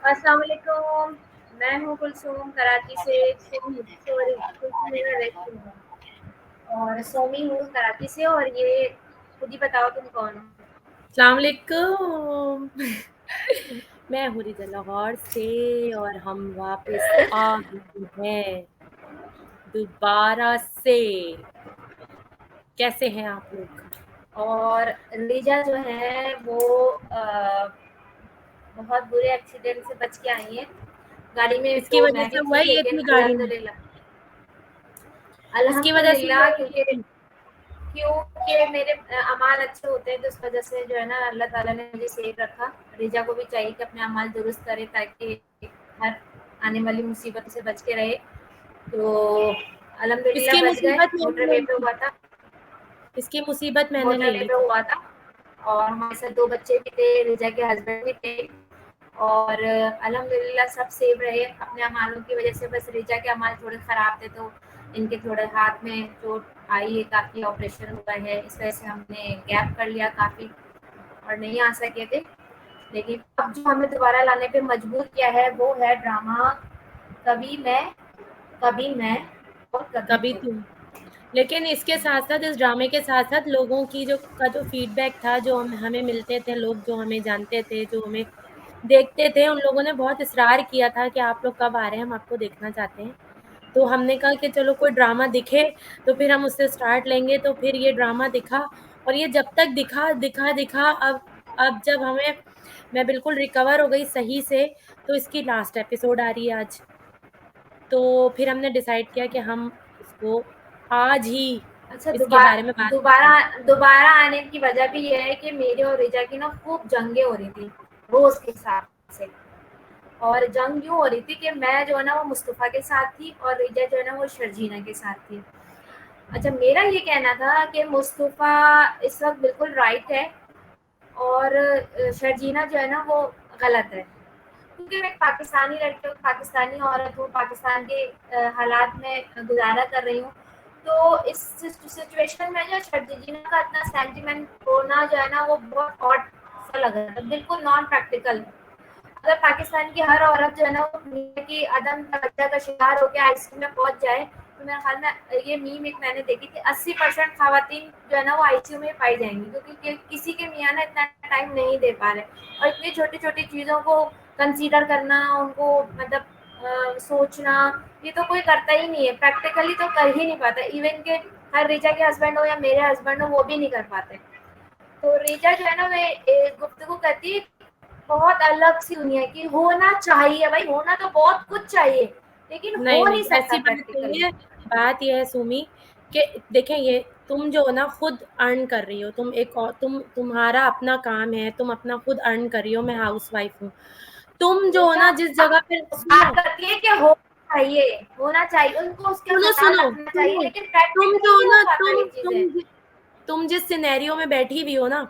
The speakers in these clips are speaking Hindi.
अस्सलाम वालेकुम, मैं हूँ कुलसूम कराची से। सॉरी, कुलसूम मेरा रेस्ट है और सोमी हूँ कराची से। और ये खुद ही बताओ तुम कौन हो? अस्सलाम वालेकुम। मैं हूँ रिजा लाहौर से और हम वापस आ गए हैं दोबारा से। कैसे हैं आप लोग? और रिजा जो है वो बहुत बुरे एक्सीडेंट से बच के आई है। गाड़ी में इसकी तो वजह मैं से भी हुआ थी, है ये लेकिन इतनी गाड़ी में। इसकी वजह से हुआ अल्हम्दुलिल्लाह, है क्योंकि मेरे अमाल अच्छे होते हैं, तो उस वजह से जो है ना अल्लाह ताला ने मुझे सेफ रखा। रिजा को भी चाहिए कि अपने अमाल दुरुस्त करे ताकि हर आने वाली मुसीबत से बच के रहे। तो अल्हम्दुलिल्लाह इसकी बच गए। मुसीबत मैंने मोटरवे ले पे ली। हुआ था। इसकी मुसीबत मैंने ले मोटरवे ली पे थी। हुआ था और हमारे साथ 2 बच्चे भी थे, रिजा के हस्बैंड भी थे। और अल्हम्दुलिल्लाह सब सेफ रहे अपने अमालों की वजह से। बस रिजा के अमाल थोड़े ख़राब थे, तो इनके थोड़े हाथ में चोट आई है, काफ़ी ऑपरेशन हुआ है, इस वजह से हमने गैप कर लिया काफ़ी और नहीं आ सके थे। लेकिन अब जो हमें दोबारा लाने पे मजबूर किया है वो है ड्रामा कभी मैं, कभी मैं और कभी कभी तुम। तुम। लेकिन इसके साथ-साथ, इस ड्रामे के साथ-साथ लोगों की जो फीडबैक था, जो हमें मिलते थे, लोग जो हमें जानते थे, जो हमें देखते थे, उन लोगों ने बहुत इज़रार किया था कि आप लोग कब आ रहे हैं, हम आपको देखना चाहते हैं। तो हमने कहा कि चलो कोई ड्रामा दिखे तो फिर हम उससे स्टार्ट लेंगे। तो फिर ये ड्रामा दिखा और ये जब तक दिखा अब जब मैं बिल्कुल रिकवर हो गई सही से, तो इसकी लास्ट एपिसोड आ रही है आज। तो फिर हमने डिसाइड किया कि हम इसको आज ही अच्छा, इसके बारे में बात दोबारा करेंगे। दोबारा आने की वजह भी ये है कि मेरे और रिजा की ना खूब जंगें हो रही थी रोज के हिसाब से। और जंग यूं हो रही थी कि मैं जो है ना वो मुस्तफ़ा के साथ थी और रिजा जो है ना वो शर्जीना के साथ थी। अच्छा, मेरा ये कहना था कि मुस्तफ़ा इस वक्त बिल्कुल राइट है और शर्जीना जो है ना वो गलत है। क्योंकि मैं एक पाकिस्तानी लड़की हूँ, पाकिस्तानी औरत हूँ, पाकिस्तान के हालात में गुजारा कर रही हूँ। तो इस सिचुएशन में जो शर्जीना का इतना सेंटिमेंट होना जो है ना वो बहुत ऑड सा लग रहा था, बिल्कुल नॉन प्रैक्टिकल। अगर पाकिस्तान की हर औरत जो है ना वो दुनिया की अदम तवज्जो का शिकार होकर आईसीयू में पहुंच जाए, तो मेरे ख्याल में ये मीम एक मैंने देखी थी, 80% खवातीन जो है ना वो आईसीयू में पाई जाएंगी, क्योंकि किसी के मियाँ ना इतना टाइम नहीं दे पा रहे। और इतनी छोटी छोटी चीज़ों को कंसीडर करना, उनको मतलब सोचना, ये तो कोई करता ही नहीं है, प्रैक्टिकली तो कर ही नहीं पाता। इवन के हर रिचा के हस्बैंड हो या मेरे हस्बैंड हो, वो भी नहीं कर पाते। तो रिचा जो है ना वे गुफ्तगू करती है बहुत अलग सी दुनिया की। होना चाहिए भाई, होना तो बहुत कुछ चाहिए, लेकिन हो नहीं, नहीं नहीं, सकता ऐसी बात नहीं प्रैक्टिकली। है। बात ये है सुमी कि देखें, ये तुम जो हो ना खुद अर्न कर रही हो, तुम एक और तुम्हारा अपना काम है, तुम अपना खुद अर्न कर रही हो, मैं हाउसवाइफ हूँ। तुम जो हो रिचा ना जिस जगह पे बात सुनो, करती है कि चाहिए, होना चाहिए, उनको उसका सुनो, ख्याल सुनो, रखना चाहिए, सुनो, लेकिन तुम प्रैक्टिकली जो हो नहीं हो ना पाता ये चीजें। तुम जिस सिनेरियो में बैठी हुई हो ना,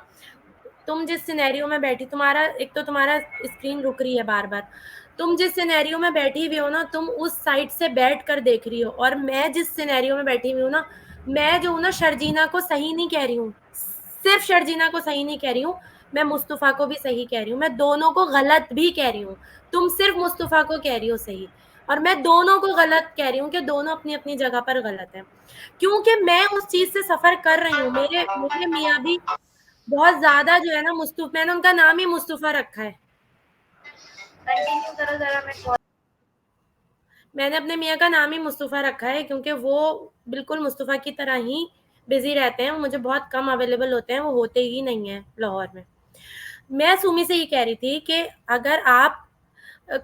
तुम जिस सिनेरियो में बैठी, तुम्हारा एक तो तुम्हारा स्क्रीन रुक रही है बार-बार। तुम जिस सिनेरियो में बैठी हुई हो ना, तुम उस साइड से बैठ कर देख रही हो, और मैं जिस सिनेरियो में बैठी हुई हूँ ना, मैं जो हूँ ना शर्जीना को सही नहीं कह रही हूँ। सिर्फ शर्जीना को सही नहीं कह रही हूँ, मैं मुस्तफ़ा को भी सही कह रही हूँ, मैं दोनों को गलत भी कह रही हूँ। तुम सिर्फ मुस्तफ़ा को कह रही हो सही, और मैं दोनों को गलत कह रही हूँ कि दोनों अपनी-अपनी जगह पर गलत हैं। क्योंकि मैं उस चीज़ से सफ़र कर रही हूँ। मेरे मेरे मियाँ भी बहुत ज़्यादा जो है ना मैंने उनका नाम ही मुस्तफ़ा रखा है। कंटिन्यू करो जरा, मैं कॉल। मैंने अपने मियाँ का नाम ही मुस्तफ़ा रखा है क्योंकि वो बिल्कुल मुस्तफ़ा की तरह ही बिज़ी रहते हैं, वो मुझे बहुत कम अवेलेबल होते हैं, वो होते ही नहीं हैं लाहौर में। मैं सुमी से ये कह रही थी कि अगर आप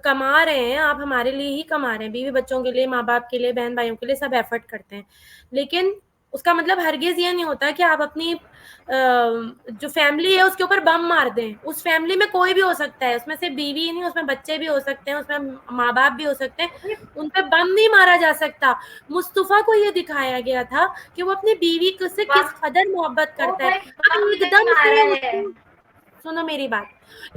कमा रहे हैं, आप हमारे लिए ही कमा रहे हैं, बीवी-बच्चों के लिए, माँ-बाप के लिए, बहन-भाइयों के लिए सब एफ़र्ट करते हैं। लेकिन उसका मतलब हरगिज़ ये नहीं होता कि आप अपनी जो फ़ैमिली है उसके ऊपर बम मार दें। उस फ़ैमिली में कोई भी हो सकता है, उसमें सिर्फ़ बीवी ही नहीं, उसमें बच्चे भी हो सकते हैं, उसमें माँ-बाप भी हो सकते हैं, उन पे बम नहीं मारा जा सकता। मुस्तफ़ा को ये दिखाया गया था कि वो अपनी बीवी से किस कदर मोहब्बत ओ करता है। भाई, अब बम नहीं एकदम मारा से है। उसको सुनो मेरी बात,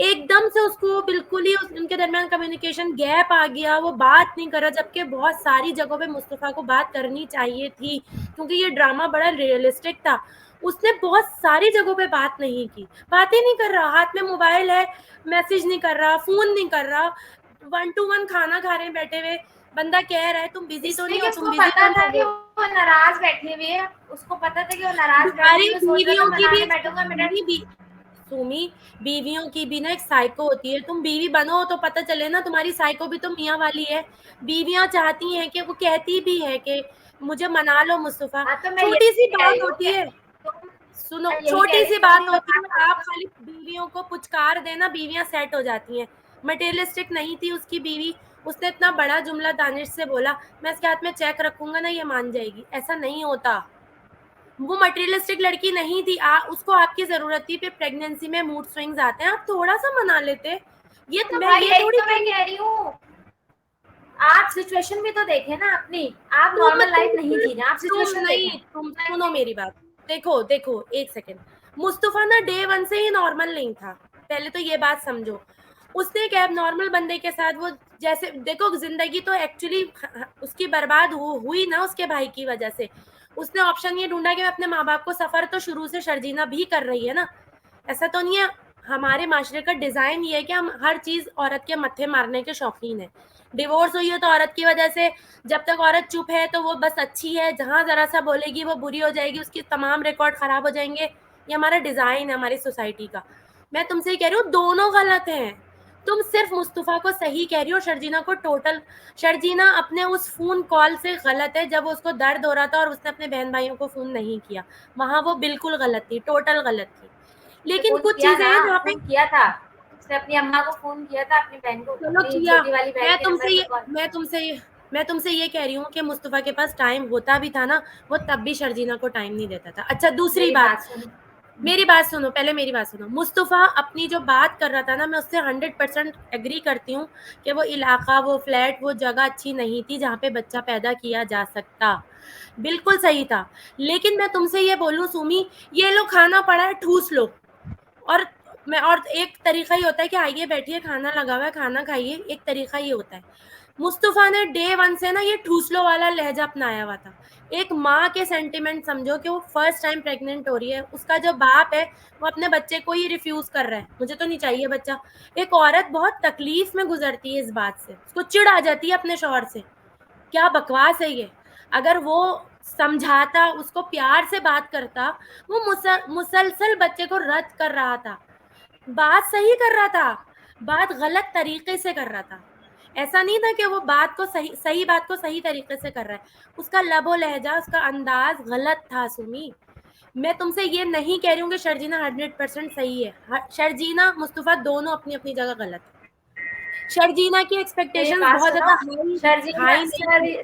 एकदम से उसको बिल्कुल ही उनके दरमियान कम्युनिकेशन गैप आ गया, वो बात नहीं कर रहा, जबकि बहुत सारी जगहों पे मुस्तफ़ा को बात करनी चाहिए थी, क्योंकि ये ड्रामा बड़ा रियलिस्टिक था। उसने बहुत सारी जगहों पे बात नहीं की, बात ही नहीं कर रहा, हाथ में मोबाइल है, मैसेज नहीं कर रहा, फोन नहीं कर रहा, 1 to 1 खाना खा रहे हैं बैठे हुए, बंदा कह रहा है तुम बिजी तो इसलिए नहीं कि हो, तुम उसको बिजी पता तो नहीं था हो कि वो। वो नाराज बैठी हुई है, उसको पता था कि वो नाराज बैठी अरे हुई है, सोच रहा था बीवियों की भी मनाने एक बैठूंगा मेरा। सुमी, बीवियों की भी ना एक साइको होती है, तुम बीवी बनो तो पता चले ना तुम्हारी साइको भी तो मियाँ वाली है। बीवियां चाहती हैं कि वो कहती भी है कि मुझे मना लो मुस्तफा, हाँ तो मैं छोटी सी यही कह बात रही हूँ होती कि है, तुम, सुनो, मैं यही कह छोटी रही सी हूँ बात कि होती है, आप खाली बीवियों को पुचकार देना, बीवियां सेट हो जाती हैं। मटेरियलिस्टिक नहीं थी उसकी बीवी, उसने इतना बड़ा जुमला दानिश से बोला, मैं इसके हाथ में चेक रखूंगा ना ये मान जाएगी, ऐसा नहीं होता। वो मटेरियलिस्टिक लड़की नहीं थी, उसको आपकी जरूरत थी, फिर प्रेगनेंसी में मूड स्विंग्स आते हैं, आप थोड़ा सा मना लेते। तो मैं भाई ये यही थोड़ी तो मैं कह रही, कह रही हूँ, आप सिचुएशन भी तो देखे ना अपनी, आप तुम नॉर्मल लाइफ नहीं जी रहे, आप तुम सिचुएशन नहीं, देखें। तुम सुनो मेरी बात, देखो देखो एक सेकेंड, मुस्तफा ना डे वन से ही नॉर्मल नहीं था, पहले तो ये बात समझो। उसने एक नॉर्मल बंदे के साथ वो, जैसे देखो जिंदगी तो एक्चुअली उसकी बर्बाद हुई ना उसके भाई की वजह से। उसने ऑप्शन ये ढूंढा कि मैं अपने माँ बाप को, सफर तो शुरू से शर्जीना भी कर रही है ना, ऐसा तो नहीं है। हमारे माशरे का डिजाइन ये है कि हम हर चीज औरत के मत्थे मारने के शौकीन है। डिवोर्स हुई है तो औरत की वजह से, जब तक औरत चुप है तो वो बस अच्छी है, जहां जरा सा बोलेगी वो बुरी हो जाएगी, उसकी तमाम रिकॉर्ड खराब हो जाएंगे। ये हमारा डिजाइन है हमारी सोसाइटी का। मैं तुमसे ही कह रही हूँ दोनों गलत हैं। तुम सिर्फ मुस्तफा को सही कह रही हो, शर्जीना को टोटल। शर्जीना अपने उस फोन कॉल से गलत है, जब उसको दर्द हो रहा था और उसने अपने बहन भाइयों को फोन नहीं किया, वहां वो बिल्कुल गलत थी, टोटल गलत थी। उसने लेकिन फोन कुछ किया चीजें ना, हैं जहाँ पे, फोन किया था, उसने अपनी अम्मा को फोन किया था, अपनी बहन को, चलो अपनी किया, छोटी वाली बहन मैं के तुमसे नंबर पे ये कॉल। मैं तुमसे ये मैं तुमसे ये कह रही हूँ कि मुस्तफा के पास टाइम होता भी था ना, वो तब भी शर्जीना को टाइम नहीं देता था। अच्छा दूसरी मेरी बात, बात सुनो। मेरी बात सुनो, पहले मेरी बात सुनो। मुस्तफा अपनी जो बात कर रहा था ना, मैं उससे 100% एग्री करती हूँ कि वो इलाका, वो फ्लैट, वो जगह अच्छी नहीं थी जहाँ पे बच्चा पैदा किया जा सकता, बिल्कुल सही था। लेकिन मैं तुमसे ये बोलूँ सुमी, ये लो खाना पड़ा है ठूस लो। और और एक तरीका ही होता है कि आइए बैठिए, खाना लगा हुआ है खाना खाइए, एक तरीका ही होता है। मुस्तफा ने डे वन से ना ये ठूसलो वाला लहजा अपनाया हुआ था। एक माँ के सेंटिमेंट समझो कि वो फर्स्ट टाइम प्रेग्नेंट हो रही है, उसका जो बाप है वो अपने बच्चे को ही रिफ्यूज कर रहा है, मुझे तो नहीं चाहिए बच्चा। एक औरत बहुत तकलीफ में गुजरती है इस बात से, उसको चिढ़ आ जाती है अपने शौहर से, क्या बकवास है ये। अगर वो समझाता, उसको प्यार से बात करता, वो मुसलसल बच्चे को रद्द कर रहा था, बात सही कर रहा था, बात गलत तरीके से कर रहा था। ऐसा नहीं था कि वो बात को सही सही बात को सही तरीके से कर रहा है, उसका लबो लहजा, उसका अंदाज गलत था सुमी। मैं तुमसे ये नहीं कह रही हूँ कि शर्जीना 100% सही है, शर्जीना मुस्तफा दोनों अपनी अपनी जगह गलत है। शर्जीना की मेरी एक्सपेक्टेशंस बात बहुत सुनो, ज्यादा हाई शर्जीना हाई नहीं थी।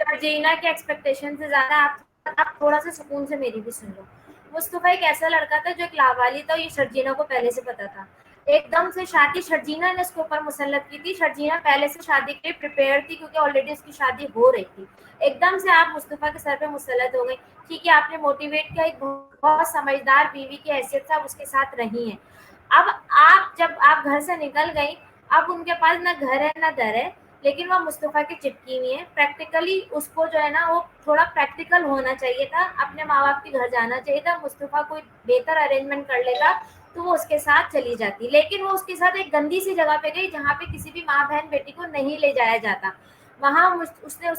शर्जीना के एक्सपेक्टेशन से ज्यादा आप थोड़ा सा सुकून से मेरी भी सुन लो। मुस्तफा एक ऐसा लड़का था जो एक लावाली था, ये शर्जीना को पहले से पता था। एकदम से शादी शर्जीना ने उसके ऊपर मुसल्लत की थी, शर्जीना पहले से शादी के लिए प्रिपेयर थी क्योंकि ऑलरेडी उसकी शादी हो रही थी। एकदम से आप मुस्तफा के सर पे मुसल्लत हो गई। ठीक है, आपने मोटिवेट किया, एक बहुत समझदार बीवी की हैसियत से आप उसके साथ रही हैं। अब आप जब आप घर से निकल गई, अब उनके पास ना घर है ना दर है, लेकिन वो मुस्तफा की चिपकी हुई है। प्रैक्टिकली उसको जो है ना, वो थोड़ा प्रैक्टिकल होना चाहिए था, अपने माँ बाप के घर जाना चाहिए था। मुस्तफा कोई बेहतर अरेंजमेंट कर लेता तो वो उसके साथ चली जाती, लेकिन वो उसके साथ एक गंदी सी जगह पे गई जहाँ पे किसी भी माँ बहन बेटी को नहीं ले जाया जाता। वहां उसने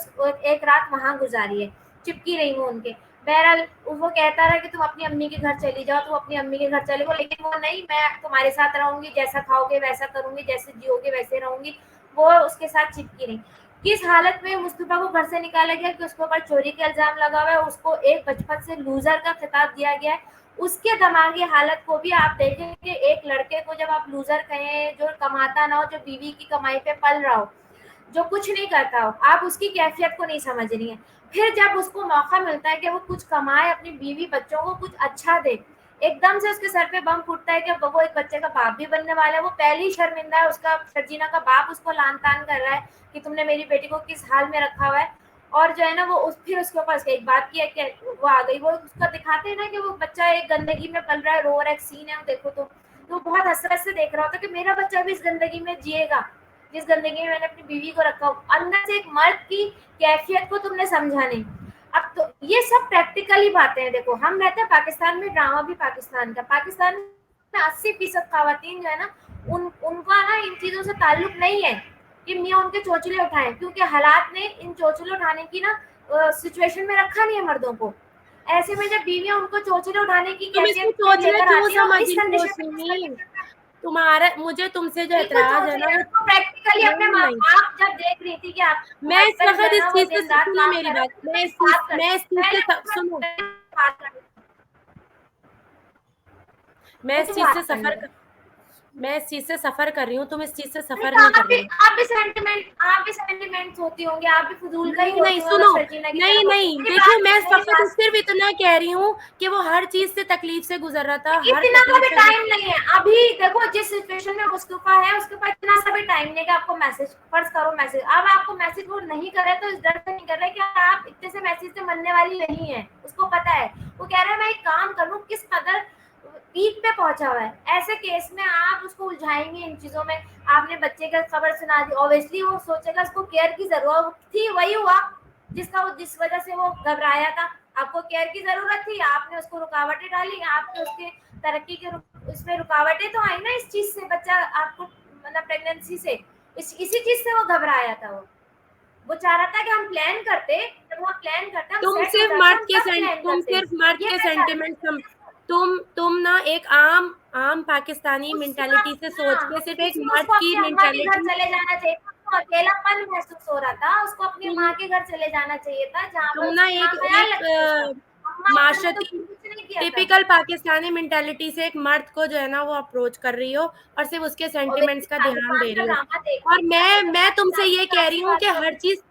एक रात वहां गुजारी है, चिपकी रही वो उनके। बहरहाल वो कहता रहा कि तुम अपनी अम्मी के घर चली जाओ, तुम अपनी अम्मी के घर चले गो, लेकिन वो नहीं, मैं तुम्हारे साथ रहूंगी, जैसा खाओगे वैसा करूंगी, जैसे जियोगे वैसे रहूंगी। वो उसके साथ चिपकी रही। किस हालत में मुस्तफा को घर से निकाला गया कि उसके ऊपर चोरी का इल्जाम लगा हुआ है, उसको एक बचपन से लूजर का खिताब दिया गया है। उसके दिमागी हालत को भी आप देखें कि एक लड़के को जब आप लूजर कहें, जो कमाता ना हो, जो बीवी की कमाई पे पल रहा हो, जो कुछ नहीं करता हो, आप उसकी कैफियत को नहीं समझ रही हैं। फिर जब उसको मौका मिलता है कि वो कुछ कमाए, अपनी बीवी बच्चों को कुछ अच्छा दे, एकदम से उसके सर पे बम फूटता है कि वो एक बच्चे का बाप भी बनने वाला है। वो पहले ही शर्मिंदा है, उसका शर्जीना का बाप उसको लान तान कर रहा है कि तुमने मेरी बेटी को किस हाल में रखा हुआ है। और जो है ना, वो फिर उसके ऊपर एक बात की है कि वो आ गई, वो उसका दिखाते हैं ना कि वो बच्चा एक गंदगी में पल रहा है, रो रहा है, एक सीन है, देखो तो बहुत हसरत से देख रहा होता कि मेरा बच्चा भी इस गंदगी में जिएगा जिस गंदगी में मैंने अपनी बीवी को रखा हो। अंदर से एक मर्द की कैफियत को तुमने समझा नहीं। अब तो ये सब प्रैक्टिकली बातें हैं। देखो हम रहते हैं पाकिस्तान में, ड्रामा भी पाकिस्तान का। पाकिस्तान में 80% खवातीन जो है ना, उनका ना इन चीजों से ताल्लुक नहीं है कि मियाँ उनके चोचले उठाएं, क्योंकि हालात ने इन चोचले उठाने की ना सिचुएशन में रखा नहीं है मर्दों को। ऐसे में जब बीवियां उनको चोचले उठाने की तुम इसको कैफियत में चोचले लेकर क्यों आती है, और समझ इस रही हो कंडीशन में, सुमी? तुम्हारा मुझे तुमसे जो बिल्कुल एतराज है चोचले ना है। वो उनको प्रैक्टिकली अपने नहीं माँ नहीं बाप जब देख रही थी कि आप मैं इस हस्बैंड जो वक्त है इस ना वो चीज से दिन रात सुनो काम मेरी कर रहा बात, है, तो बात कर, मैं इस चीज से सुनो, मैंने बात कर, मैं इस मुझे चीज से बात करने सफर दो। कर, मैं इस चीज से सफर कर रही हूँ, तुम इस चीज से नहीं सफर तो नहीं कर रही हो। आप भी सेंटिमेंट्स होती होंगी, आप भी फजूल का ही नहीं नहीं होती होंगे अगर सुनो, शर्जीना की नहीं तरह होती। नहीं मेरी देखो, बात, मैं मेरी फकत बात, सिर्फ इतना कह रही हूँ कि वो हर चीज से तकलीफ से गुजर रहा था, हर इतना का तकलीफ भी से टाइम नहीं है अभी। देखो जिस सिचुएशन में मुस्तफा है, उसके पास इतना सा भी टाइम नहीं है कि आपको मैसेज, फर्ज करो मैसेज, अब आपको मैसेज वो नहीं कर रहे तो इस डर से नहीं कर रहे कि आप इतने से मैसेज से मनने वाली नहीं है। उसको पता है, वो कह रहा है मैं एक काम कर लूं, किस कदर पीक पे पहुंचा हुआ है। ऐसे केस में आप उसको उलझाएंगे इन चीजों में। आपने बच्चे का खबर सुना दी, ऑब्वियसली वो सोचेगा उसको केयर की जरूरत थी, वही हुआ जिस वजह से वो घबराया था। आपको केयर की जरूरत थी, आपने उसको रुकावटें डाली, आपने उसके तरक्की के उसमें रुकावटें तो आई ना इस चीज से। बच्चा आपको मतलब प्रेगनेंसी से इसी चीज से वो घबराया था। वो चाह रहा था कि हम प्लान करते, जब हम प्लान करते हम सेट हो जाते, हम तब प्लान तुम करते। सिर्फ मर्द ये के मैं चाहती सेंटिमेंट थी। तुम ना एक आम आम पाकिस्तानी उसका मेंटालिटी से सोच के सिर्फ एक उसको मर्द उसको की अपनी अम्मा के घर मेंटालिटी, चले जाना चाहिए था। उसको अकेलापन महसूस हो रहा था, उसको अपनी तुम माँ के घर चले जाना चाहिए था, जहाँ तुम पर ना उसकी माँ एक ख्याल एक रखती है उसका। अम्मा घर में तो माशरती कुछ नहीं किया था। टिपिकल पाकिस्तानी मेंटालिटी से एक मर्द को जो है ना वो अप्रोच कर रही हो और सिर्फ उसके और सेंटिमेंट्स वैसे का ध्यान पाकिस्तान दे का रही हो। ड्रामा और देखती है ना, तो मैं जब तुमसे पाकिस्तान ये की कह तरफ रही से हूँ कि बात हर करती चीज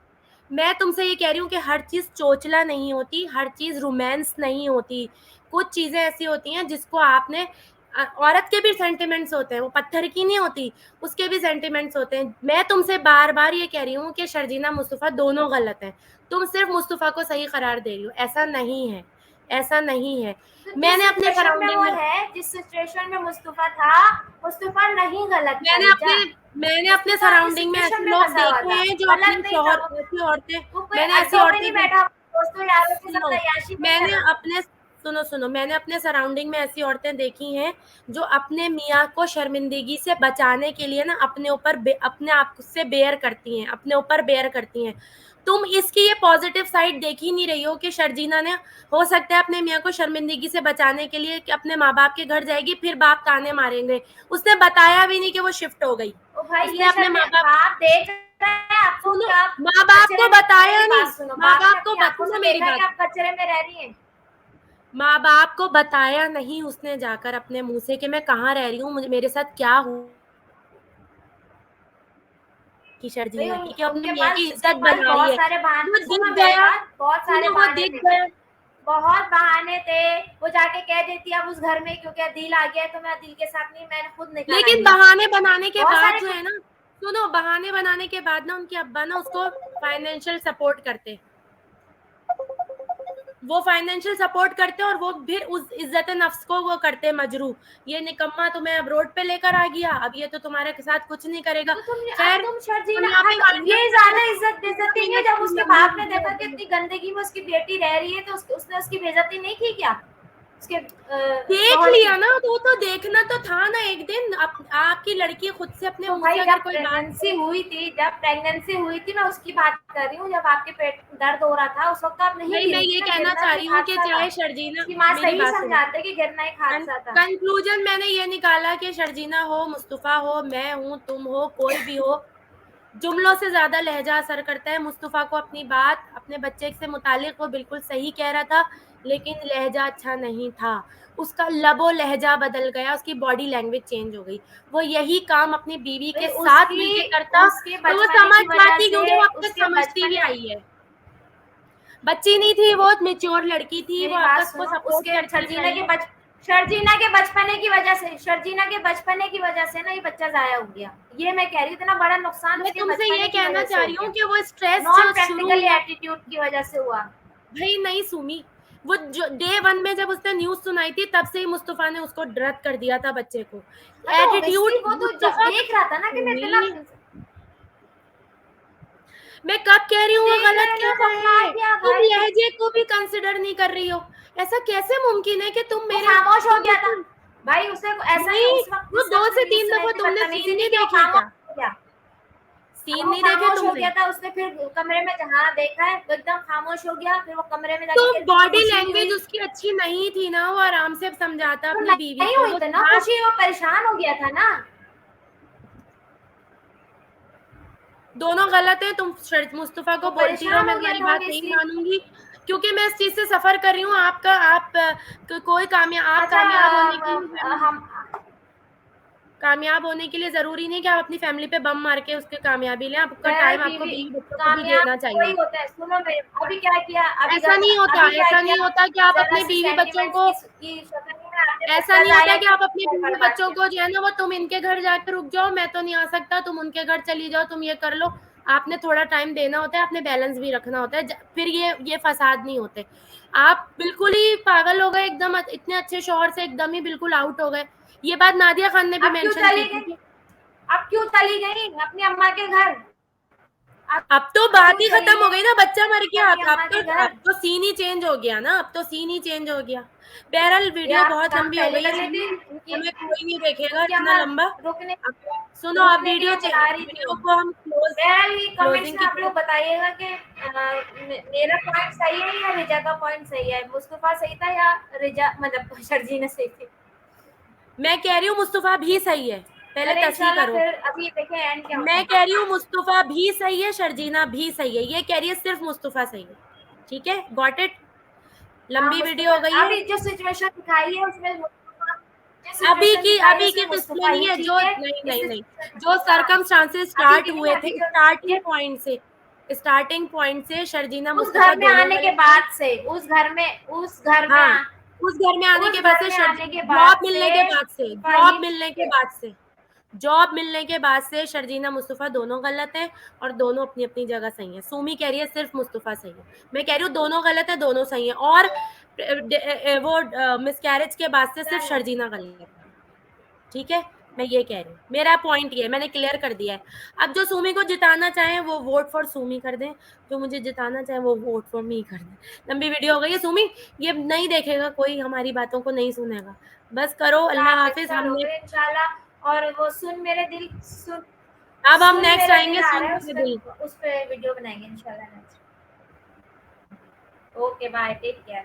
मैं तुमसे ये कह रही हूँ कि हर चीज चोचला नहीं होती, हर चीज रोमांस नहीं होती। कुछ चीजें ऐसी होती हैं जिसको आपने औरत के भी सेंटिमेंट्स होते हैं, वो पत्थर की नहीं होती, उसके भी सेंटिमेंट्स होते हैं। मैं तुमसे बार बार ये कह रही हूँ कि शर्जीना मुस्तफा दोनों गलत हैं, तुम सिर्फ मुस्तफा को सही करार दे रही हो। ऐसा नहीं है, ऐसा नहीं है। तो जिस मैंने अपने सिचुएशन में सराउंडिंग वो में है, जिस सिचुएशन में मुस्तफा था, मुस्तफा नहीं गलत था मैंने अपने रिजा। मैंने अपने मुस्तफा अपनी सराउंडिंग में सिचुएशन ऐसे में लोग फंसा हुआ देखे था, हैं जो अपने गलत नहीं था शौहर, वो। ऐसी औरतें, वो कोई मैंने ऐसी अड्डों पे औरतें नहीं देख बैठा, दोस्तों यारों के साथ सुनो अय्याशी नहीं कर मैंने रहा था। अपने सुनो सुनो मैंने अपने सराउंडिंग में ऐसी औरतें देखी हैं जो अपने मियाँ को शर्मिंदगी से बचाने के लिए ना अपने आप से बेयर करती हैं, अपने ऊपर बेयर करती हैं। तुम इसकी ये पॉजिटिव साइड देख ही नहीं रही हो कि शर्जीना ने हो सकता है अपने मियाँ को शर्मिंदगी से बचाने के लिए कि अपने माँ बाप के घर जाएगी, फिर बाप ताने मारेंगे। उसने बताया भी नहीं कि वो शिफ्ट हो गई। ओ भाई उसने ये अपने माँ बाप बाप देख रहा है आपको सुनो, कि आप माँ बाप को कचरे में, बताया मेरी नहीं, बात सुनो, माँ बाप ने बाप को अपनी आंखों सुनो से मेरी देखा है कि बात, आप कचरे में रह रही हैं। माँ बाप को बताया नहीं उसने जाकर अपने मुंह से कि मैं कहाँ रह रही हूँ, मुझे मेरे साथ क्या हुआ की भाई शर्जीना की, कि अपने मियाँ की उसके इज्जत पास बना रही बहुत है। सारे वो बहाने, दिख सुनो मेरे गया, पास बहुत सारे सुनो वो बहाने दिख थे, गया। बहुत बहाने थे। वो जाके कह देती अब उस घर में क्योंकि अदील आ गया है, तो मैं अदील के साथ नहीं, मैंने खुद निकाल लेकिन आएंगी। बहाने बनाने के बहुत बाद सारे जो है ना, सुनो बहाने बनाने के बाद ना उनके अब्बा ना उसको फाइनेंशियल सपोर्ट करते, वो फाइनेंशियल सपोर्ट करते और वो फिर उस इज्जत नफ्स को वो करते मजरू, ये निकम्मा तुम्हें अब रोड पे लेकर आ गया, अब ये तो तुम्हारे के साथ कुछ नहीं करेगा। तो तुम अब खैर तुम हम शर्जीना, यहाँ हाँ पे तो वाइंड अप ये करते ज्यादा हैं, इज्जत पंद्रह बेइज्जती नहीं है। मिनट जब की उसके लंबी बाप ने वीडियो देखा हो कि गई है। इतनी गंदगी में उसकी बेटी रह रही है, तो उसने उसकी बेइज्जती नहीं की क्या उसके देख शौहर लिया की? ना, तो देखना तो था ना एक दिन। आपकी लड़की खुद से अपने तो मुंह भाई से अगर जब कोई बात प्रेगनेंसी करे, हुई थी, जब प्रेगनेंसी हुई थी मैं उसकी बात कर रही हूँ, जब आपके पेट दर्द हो रहा था उस वक्त आप नहीं भाई गिरी मैं थी ये ना, कहना गिरना चाह तो रही एक हूँ कि हादसा था। चाहे शर्जीना, उसकी माँ मेरी सही बात सुनो, समझाते कि गिरना एक हादसा था। कंक्लूजन मैंने ये निकाला कि शर्जीना हो, मुस्तफा हो, मैं हूँ, तुम हो, कोई भी हो, जुमलों से ज्यादा लहजा असर करता है। मुस्तफा को अपनी बात अपने बच्चे से मुतालिक वो बिल्कुल सही कह रहा था, लेकिन लहजा अच्छा नहीं था, उसका लबो लहजा बदल गया, उसकी बॉडी लैंग्वेज चेंज हो गई। वो यही काम अपनी बीवी भाई के साथ मिलके करता उसके तो वो बचपने समझ की वजह जाती, से, क्योंकि वो अब तक उसके समझती भी बचपने, आई है। बच्ची नहीं थी वो, मेच्योर लड़की थी, वो मेरी बात आपस को सुनो, सपोर्ट उसके करती भी आई है। शर्जीना के बचपने की वजह से, शर्जीना के बचपने की वजह से ना ये बच्चा जाया हो गया। ये मैं कह रही हूँ, इतना बड़ा नुकसान मैं उसके तुमसे ये बचपने की कहना वजह से चाह हो रही हूँ गया, कि वो स्ट्रेस नॉन जो शुरू प्रैक्टिकली हुआ, एटीट्यूड की वजह से हुआ। भाई नहीं सुमी, वो जो डे वन में जब उसने न्यूज सुनाई थी तब से ही मुस्तफा ने उसको रद्द कर दिया था बच्चे को। हाँ तो एटीट्यूड ऑब्वियसली वो तो मुस्तफा देख रहा था ना कि मैं इतना, सुमी, मैं कब कह रही हूँ वो देख गलत रहे क्या लोग, कर अब रहे मार हैं? दिया तुम भाई। लहजे को भी कंसिडर नहीं कर रही हो। ऐसा कैसे मुमकिन है कि तुम वो मेरे खामोश हो गया था तुम भाई, उसे ऐसा नहीं, नहीं, उस वक्त वो जिस 2 वक्त से मेरी 3 उसने दफा इतनी तुमने बदतमीजी सीन की नहीं थी, वो देखे खामोश क्या? हो गया। अब सीन वो नहीं देखे खामोश हो तुमने? गया था, उसने फिर कमरे में जहाँ देखा है वो एकदम खामोश हो गया, फिर वो कमरे में तो जाके बॉडी खुशी नहीं लैंग्वेज हुई। उसकी अच्छी नहीं थी ना, वो आराम से समझाता तो अपनी बीवी नहीं को, हुई वो तो ना बात खुशी, वो परेशान हो गया था ना। दोनों गलत है। तुम मुस्तफा वो को बोलती रहो, परेशान मैं हो गया तुम्हारी था बात नहीं ऑब्वियसली। मानूंगी, क्योंकि मैं इस चीज से सफर कर रही हूँ। आपका आप कोई आप अच्छा, कामयाब होने के लिए, हम कामयाब होने के लिए जरूरी नहीं कि आप अपनी फैमिली पे बम मार के उसके कामयाबी लें। आपका बहरहाल टाइम आपको बीवी बीवी बच्चों को भी कामयाब देना वही चाहिए। होता है। सुनो मेरे, अभी क्या किया, ऐसा नहीं होता, अभी क्या ऐसा किया, नहीं होता कि आप जरा अपने सी बीवी बच्चों सेंटिमेंट्स को, की शक्ल में आपने ऐसा बदला नहीं होता जाया कि कि आप अपने घर बीवी बर्बाद बच्चों किया। को जो है ना, वो तुम इनके घर जाकर रुक जाओ, मैं तो नहीं आ सकता, तुम उनके घर चली जाओ, तुम ये कर लो। आपने थोड़ा टाइम देना होता है, आपने बैलेंस भी रखना होता है, फिर ये फसाद नहीं होते। आप बिल्कुल ही पागल हो गए एकदम, इतने अच्छे शौहर से एकदम ही बिल्कुल आउट हो गए। ये बात नादिया खान ने भी अब क्यों मेंशन की चली थी गई, अब क्यों चली गई अपनी अम्मा के घर? अब तो अब बात क्यों ही चली खत्म हो गई गई ना, बच्चा मर गया। अपनी अम्मा के घर? अब तो सीन ही चेंज हो गया ना, अब तो सीन ही चेंज हो गया। बहरहाल ये वीडियो आप बहुत काम लंबी हो पहले गई है, कर लेते, हमें कोई नहीं देखेगा उनकी इतना अम्मा लंबा। रुकने अब सुनो, आप रुकने के वीडियो लिए बुला रही थी वो। वीडियो को हम बहरहाल ये कमेंट्स क्लोजिंग में की आप लोग तरफ। बताइएगा कि मेरा पॉइंट सही है या रिजा का पॉइंट सही है, मुस्तफा सही था या रिजा मतलब शर्जीना सही थी। मैं कह रही हूँ मुस्तफा भी सही है, पहले चले तसली इंशाल्लाह, करो। फिर अभी देखें एंड क्या होता मैं है। कह रही हूँ मुस्तफा भी सही है, शर्जीना भी सही है, ये कह रही है सिर्फ मुस्तफा सही है। ठीक है, गॉट इट। हाँ लंबी वीडियो मुस्तफा, हो गई है। अभी जो सिचुएशन दिखाई है उसमें मुस्तफा, जिस सिचुएशन दिखाई है अभी की उसमें किस्त में मुस्तफा नहीं ही है जो, ठीक है। नहीं इस नहीं नहीं, सिचुएशन जो में हाँ, सरकमस्टांसेस अभी स्टार्ट देखिए, हुए अभी थे, जो ये स्टार्टिंग पॉइंट से शर्जीना उस मुस्तफा घर में दोनों आने के गलत थे। बाद से, हाँ, उस घर में आने के उस बाद घर से में आने के जॉब बाद मिलने से के बाद से, मुस्तफा ही ठीक है। जॉब मिलने के बाद से शर्जीना मुस्तफा दोनों गलत हैं, और दोनों अपनी अपनी जगह सही है। सुमी कह रही है सिर्फ मुस्तफा सही है, मैं कह रही हूँ दोनों गलत है, दोनों सही है। और वो मिसकैरेज के बाद से सिर्फ शर्जीना गलत है। ठीक है, मैं ये कह रही हूँ, मेरा पॉइंट ये है, मैंने क्लियर कर दिया है। अब जो सुमी को जिताना चाहे वो वोट फॉर सुमी कर दें, जो मुझे जिताना चाहे वो वोट फॉर मी कर दें। लंबी वीडियो हो गई है सुमी, ये नहीं देखेगा कोई, हमारी बातों को नहीं सुनेगा। बस करो, अल्लाह हाफिज। कल हमने होंगे इंशाल्लाह। और वो सुन मेरे दिल, अब हम सुन नेक्स्ट मेरे आएंगे दिल आ सुन रहा है, मेरे दिल। उस पे वीडियो बनाएंगे इंशाल्लाह next. Okay bye, take care.